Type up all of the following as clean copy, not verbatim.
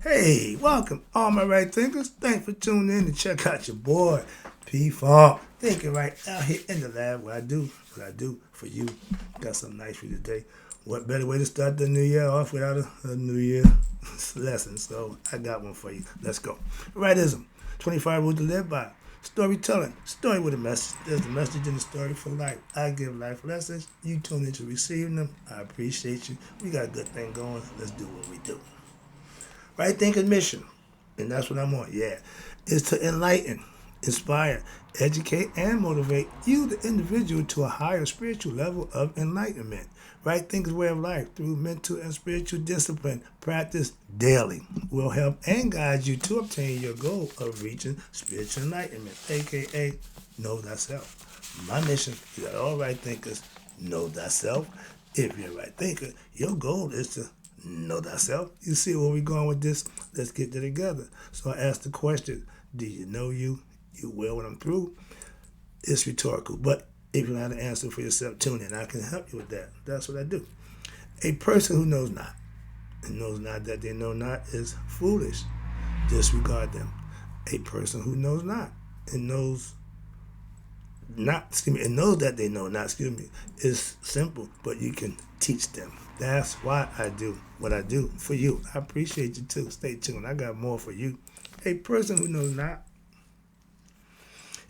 Hey, welcome, all my right thinkers. Thanks for tuning in to check out your boy, P Funk. Thinking right out here in the lab what I do for you. Got something nice for you today. What better way to start the new year off without a new year lesson? So I got one for you. Let's go. Rightism, 25 rules to live by. Storytelling, story with a message. There's a message in the story for life. I give life lessons. You tune in to receiving them. I appreciate you. We got a good thing going. Let's do what we do. Right thinking mission, and that's what I'm on, yeah, is to enlighten, inspire, educate, and motivate you, the individual, to a higher spiritual level of enlightenment. Right thinking's way of life through mental and spiritual discipline practice daily will help and guide you to obtain your goal of reaching spiritual enlightenment, aka know thyself. My mission is that all right thinkers know thyself. If you're a right thinker, your goal is to know thyself. You see where we're going with this? Let's get it together. So I asked the question, do you know you? You will when I'm through. It's rhetorical, but if you don't have an answer for yourself, tune in. I can help you with that. That's what I do. A person who knows not and knows not that they know not is foolish. Disregard them. A person who knows not and knows and knows that they know not, is simple, but you can teach them. That's why I do what I do for you. I appreciate you too. Stay tuned. I got more for you. A person who knows not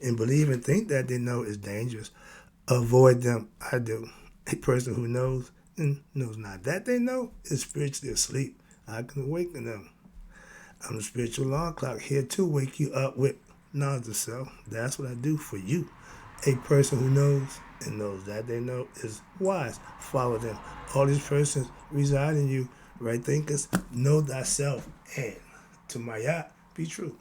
and believe and think that they know is dangerous. Avoid them. I do. A person who knows and knows not that they know is spiritually asleep. I can awaken them. I'm the spiritual alarm clock here to wake you up with knowledge of self. That's what I do for you. A person who knows and knows that they know is wise. Follow them. All these persons reside in you. Right thinkers, know thyself. And to my yacht, be true.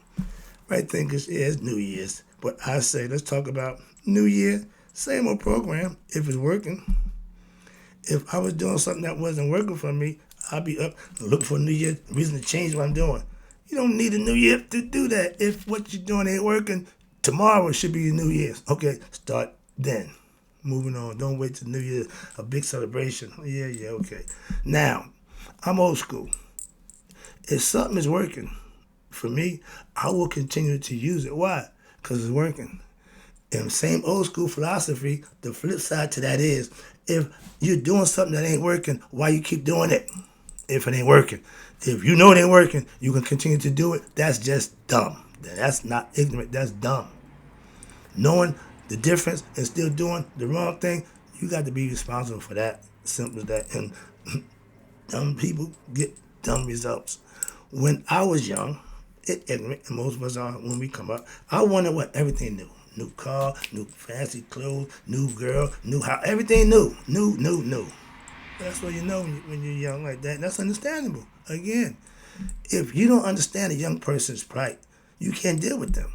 Right thinkers, yeah, it's New Year's. But I say, let's talk about New Year. Same old program, if it's working. If I was doing something that wasn't working for me, I'd be up looking for a New Year reason to change what I'm doing. You don't need a New Year to do that. If what you're doing ain't working, tomorrow should be your New Year's. Okay, start then. Moving on. Don't wait till New Year's, a big celebration. Yeah, okay. Now, I'm old school. If something is working for me, I will continue to use it. Why? Because it's working. And same old school philosophy, the flip side to that is, if you're doing something that ain't working, why you keep doing it if it ain't working? If you know it ain't working, you can continue to do it. That's just dumb. That's not ignorant. That's dumb. Knowing the difference and still doing the wrong thing, you got to be responsible for that. Simple as that. And dumb people get dumb results. When I was young, ignorant, and most of us are when we come up, I wanted what? Everything new. New car, new fancy clothes, new girl, new house, everything new. New. That's what you know when you're young like that. And that's understandable. Again, if you don't understand a young person's plight, you can't deal with them.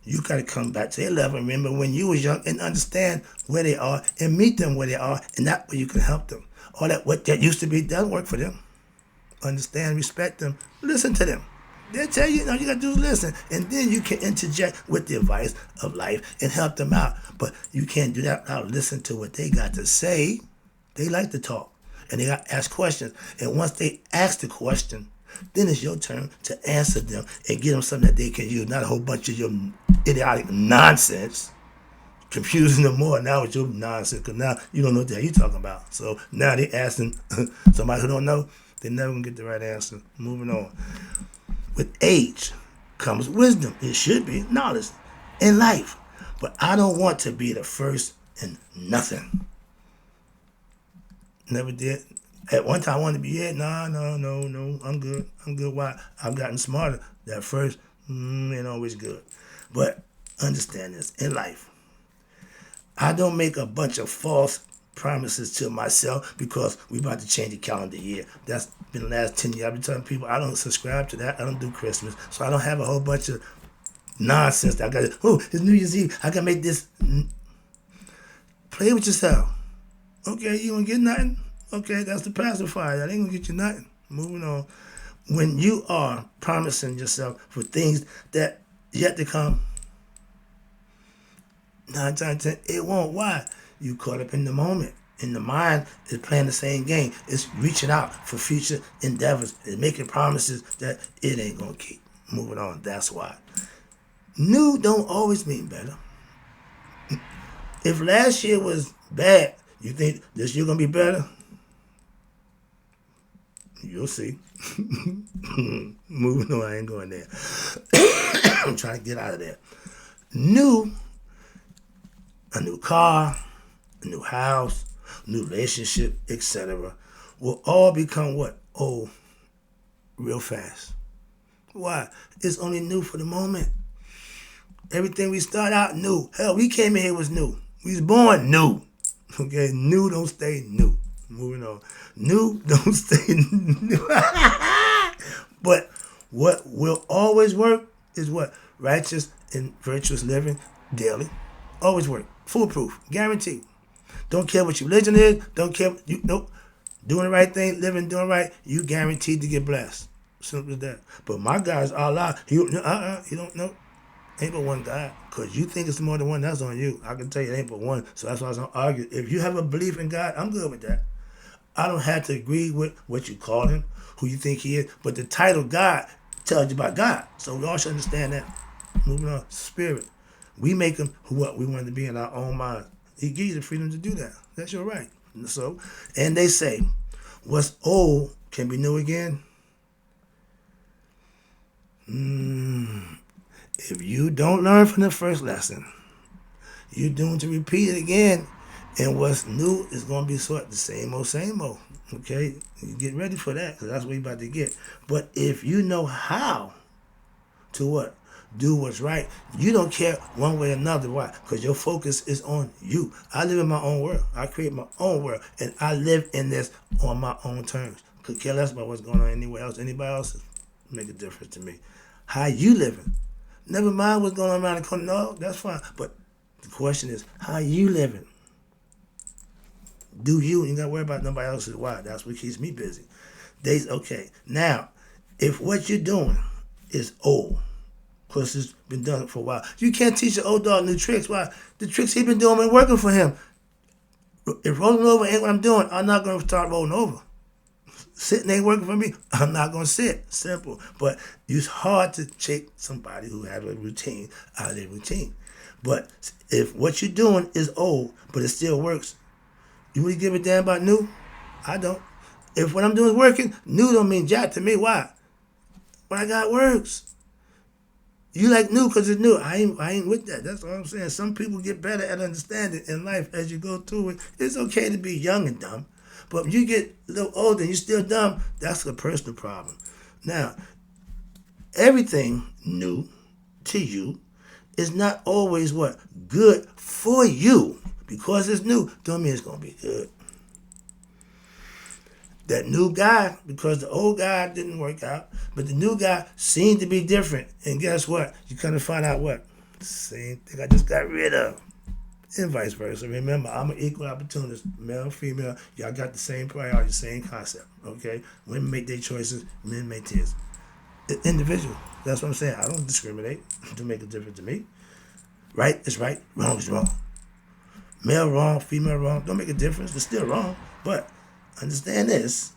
You got to come back to their level and remember when you was young and understand where they are and meet them where they are, and that way you can help them. All that what that used to be doesn't work for them. Understand, respect them, listen to them. They'll tell you, you got to do is listen, and then you can interject with the advice of life and help them out. But you can't do that without listening to what they got to say. They like to talk, and they got to ask questions. And once they ask the question, then it's your turn to answer them and give them something that they can use, not a whole bunch of your idiotic nonsense, confusing them more now with your nonsense, because now you don't know what the hell you're talking about. So now they asking somebody who don't know, they never gonna get the right answer. Moving on. With age comes wisdom. It should be knowledge in life. But I don't want to be the first in nothing. Never did. At one time I wanted to be, no, I'm good. Why? I've gotten smarter. That first ain't always good. But understand this, in life, I don't make a bunch of false promises to myself because we about to change the calendar year. That's been the last 10 years. I've been telling people I don't subscribe to that. I don't do Christmas. So I don't have a whole bunch of nonsense that I got to, it's New Year's Eve. I got to make this. Play with yourself. Okay, you don't get nothing? Okay, that's the pacifier. That ain't going to get you nothing. Moving on. When you are promising yourself for things that yet to come, 9 times 10, it won't. Why? You caught up in the moment. And the mind is playing the same game. It's reaching out for future endeavors and making promises that it ain't gonna keep. Moving on. That's why. New don't always mean better. If last year was bad, you think this year gonna be better? You'll see. Moving on, I ain't going there. I'm trying to get out of there. New, a new car, a new house, new relationship, etc., will all become what? Old real fast. Why? It's only new for the moment. Everything we start out new. Hell, we came in here was new. We was born new. Okay, new don't stay new. Moving on. New don't stay new. But what will always work is what? Righteous and virtuous living daily. Always work. Foolproof. Guaranteed. Don't care what your religion is. Don't care. Nope. Doing the right thing, living, doing right, you guaranteed to get blessed. Simple as that. But my guy's Allah. He don't know. Ain't but one God. Because you think it's more than one, that's on you. I can tell you it ain't but one. So that's why I was going to argue. If you have a belief in God, I'm good with that. I don't have to agree with what you call him, who you think he is. But the title God tells you about God. So we all should understand that. Moving on. Spirit. We make him what we want to be in our own mind. He gives you the freedom to do that. That's your right. So, and they say, what's old can be new again. If you don't learn from the first lesson, you're doomed to repeat it again. And what's new is going to be sort of the same old. Okay? You get ready for that because that's what you're about to get. But if you know how to what? Do what's right. You don't care one way or another. Why? Because your focus is on you. I live in my own world. I create my own world. And I live in this on my own terms. Could care less about what's going on anywhere else. Anybody else make a difference to me. How you living? Never mind what's going on around the corner. No, that's fine. But the question is, how you living? Do you? You got to worry about nobody else's why. That's what keeps me busy. Okay. Now, if what you're doing is old, because it's been done for a while, you can't teach an old dog new tricks. Why? The tricks he's been doing been working for him. If rolling over ain't what I'm doing, I'm not going to start rolling over. Sitting ain't working for me, I'm not going to sit. Simple. But it's hard to shake somebody who has a routine out of their routine. But if what you're doing is old, but it still works, you really give a damn about new? I don't. If what I'm doing is working, new don't mean jack to me. Why? What I got works. You like new because it's new. I ain't with that. That's all I'm saying. Some people get better at understanding in life as you go through it. It's okay to be young and dumb. But if you get a little older and you're still dumb, that's a personal problem. Now, everything new to you is not always what? Good for you. Because it's new, don't mean it's going to be good. That new guy, because the old guy didn't work out, but the new guy seemed to be different. And guess what? You kind of find out what? Same thing I just got rid of. And vice versa. Remember, I'm an equal opportunist. Male, female, y'all got the same priority, same concept. Okay? Women make their choices, men make theirs. Individual. That's what I'm saying. I don't discriminate. It don't make a difference to me. Right is right, wrong is wrong. Male wrong, female wrong, don't make a difference. It's still wrong. But understand this.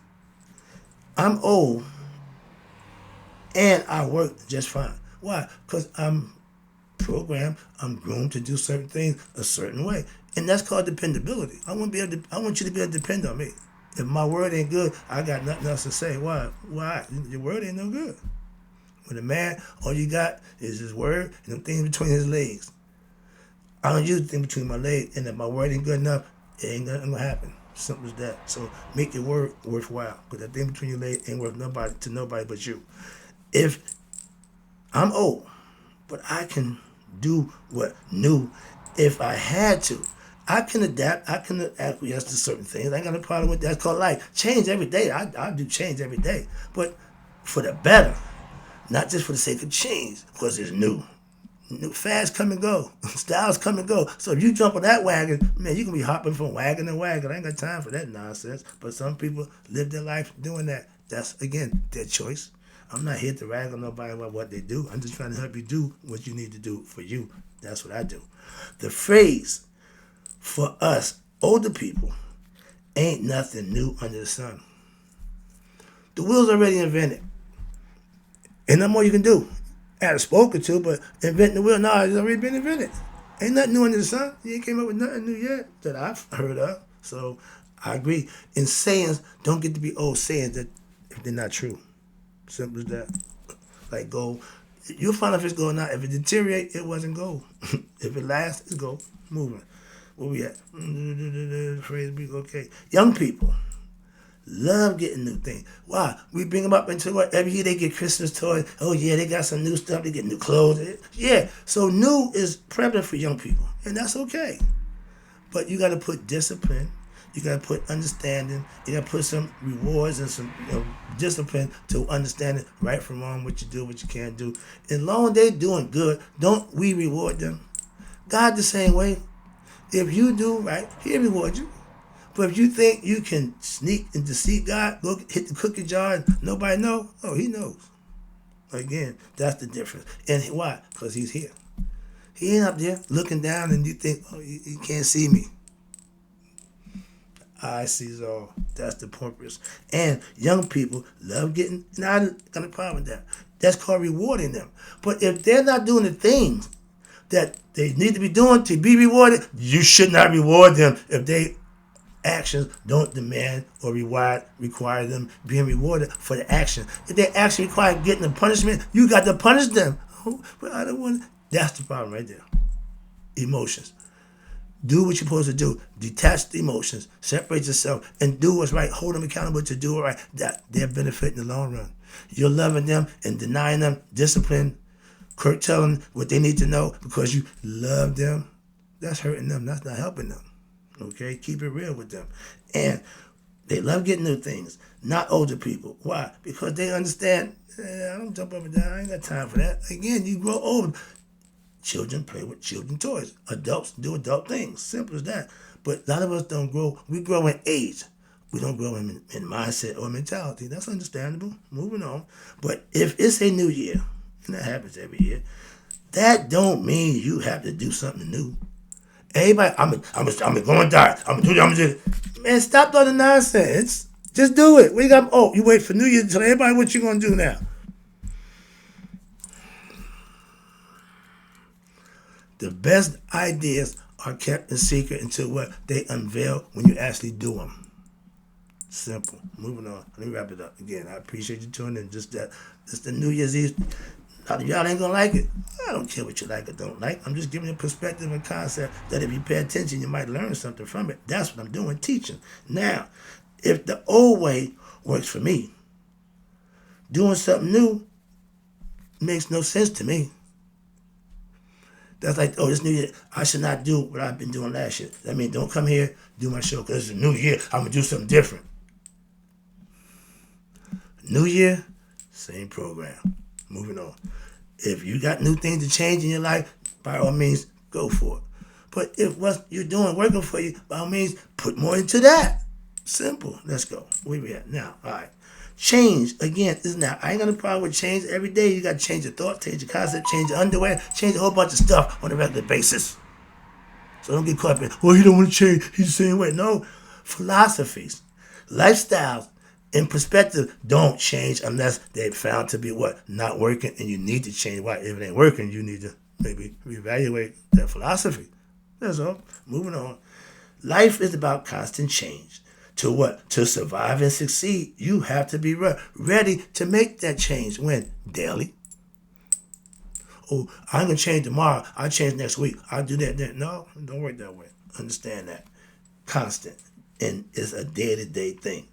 I'm old and I work just fine. Why? Because I'm programmed, I'm groomed to do certain things a certain way. And that's called dependability. I want you to be able to depend on me. If my word ain't good, I got nothing else to say. Why? Your word ain't no good. With a man, all you got is his word and the things between his legs. I don't use the thing between my legs, and if my word ain't good enough, it ain't nothing gonna happen. Simple as that. So make your word worthwhile. Because that thing between your legs ain't worth nobody but you. If I'm old, but I can do what new if I had to. I can adapt. I can acquiesce to certain things. I ain't got no problem with that. It's called life. Change every day. I do change every day. But for the better. Not just for the sake of change. Because it's new. Fads come and go. Styles come and go. So if you jump on that wagon, man, you can be hopping from wagon to wagon. I ain't got time for that nonsense. But some people live their life doing that. That's, again, their choice. I'm not here to rag on nobody about what they do. I'm just trying to help you do what you need to do for you. That's what I do. The phrase for us older people Ain't nothing new under the sun. The wheel's already invented. Ain't nothing more you can do. I had spoken to, but inventing the wheel, no, it's already been invented. Ain't nothing new under the sun. You ain't came up with nothing new yet that I've heard of. So I agree. And sayings don't get to be old sayings that if they're not true. Simple as that. Like gold. You'll find if it's gold or not. If it deteriorates, it wasn't gold. If it lasts, it's gold. Moving. Where we at? Phrase week. Okay. Young people love getting new things. Why? We bring them up into what? Every year they get Christmas toys. Oh, yeah, they got some new stuff. They get new clothes. Yeah. So new is prevalent for young people. And that's okay. But you got to put discipline. You got to put understanding. You got to put some rewards and some discipline to understand it, right from wrong, what you do, what you can't do. As long as they're doing good, don't we reward them? God the same way. If you do right, He'll reward you. But if you think you can sneak and deceive God, go hit the cookie jar and nobody know, oh, He knows. Again, that's the difference. And why? Because He's here. He ain't up there looking down and you think, oh, you can't see me. I sees all. That's the purpose. And young people love getting, and I got a problem with that. That's called rewarding them. But if they're not doing the things that they need to be doing to be rewarded, you should not reward them if they actions don't demand or require them being rewarded for the action. If they action require getting the punishment, you got to punish them. Oh, but I don't want. That's the problem right there. Emotions. Do what you're supposed to do. Detach the emotions. Separate yourself and do what's right. Hold them accountable to do it right. That they're benefit in the long run. You're loving them and denying them discipline, curtailing what they need to know because you love them. That's hurting them. That's not helping them. Okay? Keep it real with them. And they love getting new things. Not older people. Why? Because they understand, I don't jump up and down. I ain't got time for that. Again, you grow old. Children play with children toys. Adults do adult things. Simple as that. But a lot of us don't grow. We grow in age. We don't grow in mindset or mentality. That's understandable. Moving on. But if it's a new year, and that happens every year, that don't mean you have to do something new. Everybody, I'm going to die. I'm going to do it. Man, stop all the nonsense. Just do it. You wait for New Year to tell everybody what you're going to do now. The best ideas are kept in secret until what they unveil when you actually do them. Simple. Moving on. Let me wrap it up. Again, I appreciate you tuning in. Just the New Year's Eve. A lot of y'all ain't gonna like it. I don't care what you like or don't like. I'm just giving you a perspective and concept that if you pay attention, you might learn something from it. That's what I'm doing, teaching. Now, if the old way works for me, doing something new makes no sense to me. That's like, oh, this new year, I should not do what I've been doing last year. That means don't come here, do my show, because it's a new year. I'm going to do something different. New year, same program. Moving on. If you got new things to change in your life, by all means, go for it. But if what you're doing working for you, by all means, put more into that. Simple. Let's go. Where we at now? All right. Change, again, is now. I ain't got a problem with change. Every day you got to change your thoughts, change your concept, change your underwear, change a whole bunch of stuff on a regular basis. So don't get caught up in, well, he don't want to change. He's the same way. No. Philosophies, lifestyles, and perspective don't change unless they're found to be what? Not working, and you need to change. Why? If it ain't working, you need to maybe reevaluate that philosophy. That's all. Moving on. Life is about constant change. To what? To survive and succeed, you have to be ready to make that change. When? Daily. Oh, I'm going to change tomorrow. I'll change next week. I'll do that then. No, don't work that way. Understand that. Constant. And it's a day-to-day thing.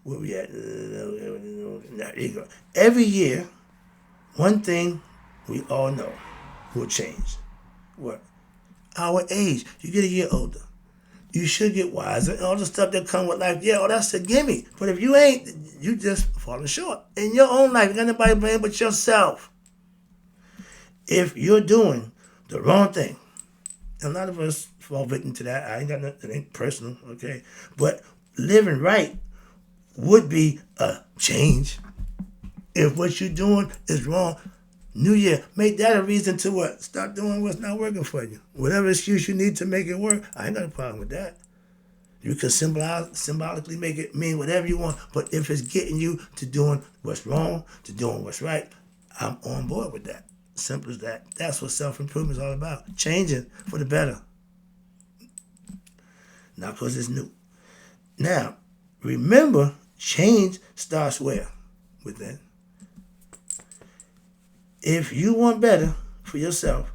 Where we at? There you go. Every year, one thing we all know will change. What? Our age. You get a year older. You should get wiser and all the stuff that come with life. Yeah, that's a gimme. But if you ain't, you just falling short in your own life. You got nobody to blame but yourself. If you're doing the wrong thing, and a lot of us fall victim to that. I ain't got nothing. It ain't personal, okay? But living right would be a change. If what you're doing is wrong, New Year, make that a reason to what? Stop doing what's not working for you. Whatever excuse you need to make it work, I ain't got a problem with that. You can symbolically make it mean whatever you want, but if it's getting you to doing what's wrong, to doing what's right, I'm on board with that. Simple as that. That's what self-improvement is all about. Changing for the better. Not because it's new. Now, remember, change starts where? Within. If you want better for yourself,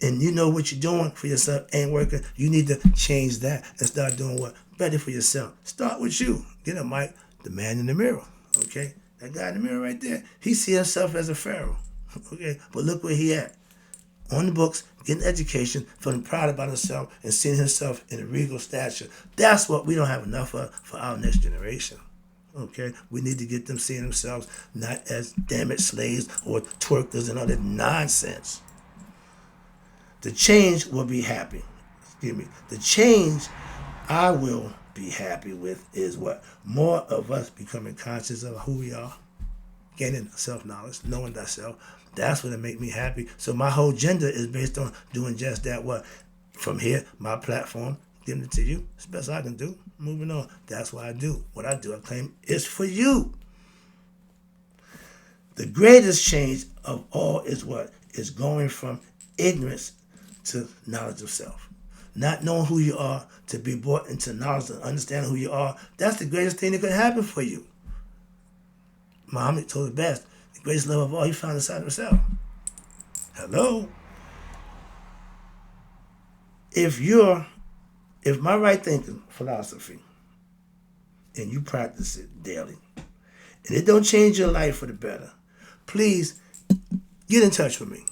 and you know what you're doing for yourself ain't working, you need to change that and start doing what? Better for yourself. Start with you. Get a mic, the man in the mirror. Okay? That guy in the mirror right there, he sees himself as a pharaoh. Okay? But look where he at. On the books, getting education, feeling proud about himself, and seeing himself in a regal stature. That's what we don't have enough of for our next generation. Okay? We need to get them seeing themselves not as damaged slaves or twerkers and all that nonsense. The change will be happy. Excuse me. The change I will be happy with is what? More of us becoming conscious of who we are, gaining self-knowledge, knowing thyself. That's what make me happy. So my whole agenda is based on doing just that. What? From here, my platform, giving it to you. It's the best I can do. Moving on. That's what I do. What I do, I claim, is for you. The greatest change of all is what? Is going from ignorance to knowledge of self. Not knowing who you are, to be brought into knowledge and understand who you are. That's the greatest thing that could happen for you. Muhammad told it best. The greatest love of all he found inside of himself. Hello? If my right thinking philosophy, and you practice it daily, and it don't change your life for the better, please get in touch with me.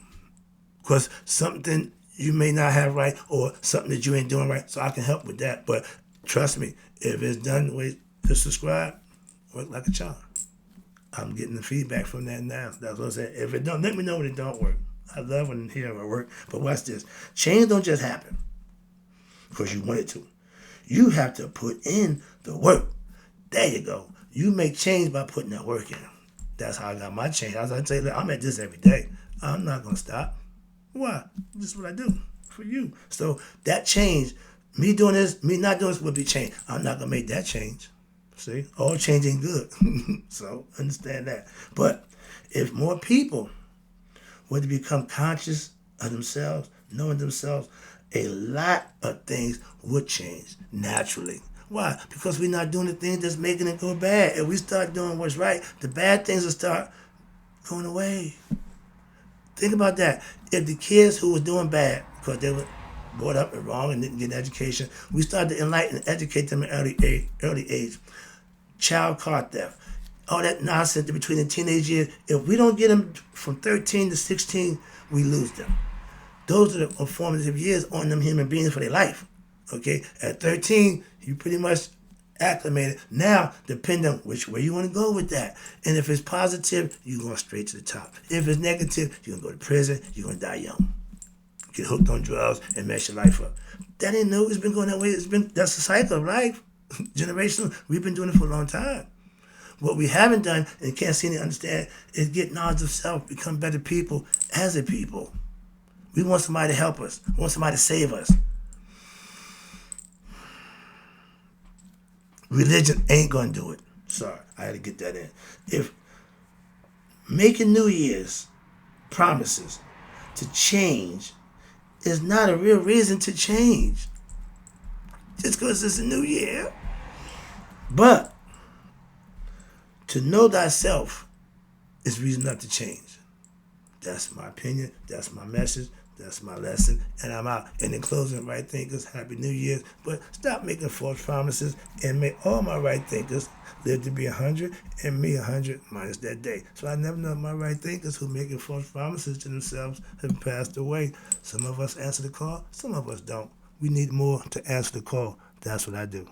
Because something you may not have right or something that you ain't doing right, so I can help with that. But trust me, if it's done the way to subscribe, work like a charm. I'm getting the feedback from that now. That's what I'm saying. If it don't, let me know when it don't work. I love when I hear it work. But watch this. Change don't just happen because you want it to. You have to put in the work. There you go. You make change by putting that work in. That's how I got my change. As I tell you, I'm at this every day. I'm not going to stop. Why? This is what I do for you. So that change, me doing this, me not doing this will be change. I'm not going to make that change. See? All change ain't good. So understand that. But if more people were to become conscious of themselves, knowing themselves, a lot of things would change naturally. Why? Because we're not doing the things that's making it go bad. If we start doing what's right, the bad things will start going away. Think about that. If the kids who were doing bad because they were brought up and wrong and didn't get an education, we started to enlighten and educate them at early age. Child car theft, all that nonsense between the teenage years. If we don't get them from 13 to 16, we lose them. Those are the formative years on them human beings for their life. Okay? At 13, you pretty much acclimated. Now, depending on which way you want to go with that. And if it's positive, you're going straight to the top. If it's negative, you're going to go to prison, you're going to die young. Get hooked on drugs and mess your life up. That ain't new. It's been going that way. That's the cycle of life. Generational. We've been doing it for a long time. What we haven't done and can't seem to understand is get knowledge of self, become better people as a people. We want somebody to help us. We want somebody to save us. Religion ain't going to do it. Sorry, I had to get that in. If making New Year's promises to change is not a real reason to change, just because it's a new year. But to know thyself is reason not to change. That's my opinion. That's my message. That's my lesson. And I'm out. And in closing, right thinkers, Happy New Year. But stop making false promises and make all my right thinkers live to be 100 and me 100 minus that day. So I never know my right thinkers who making false promises to themselves have passed away. Some of us answer the call. Some of us don't. We need more to answer the call. That's what I do.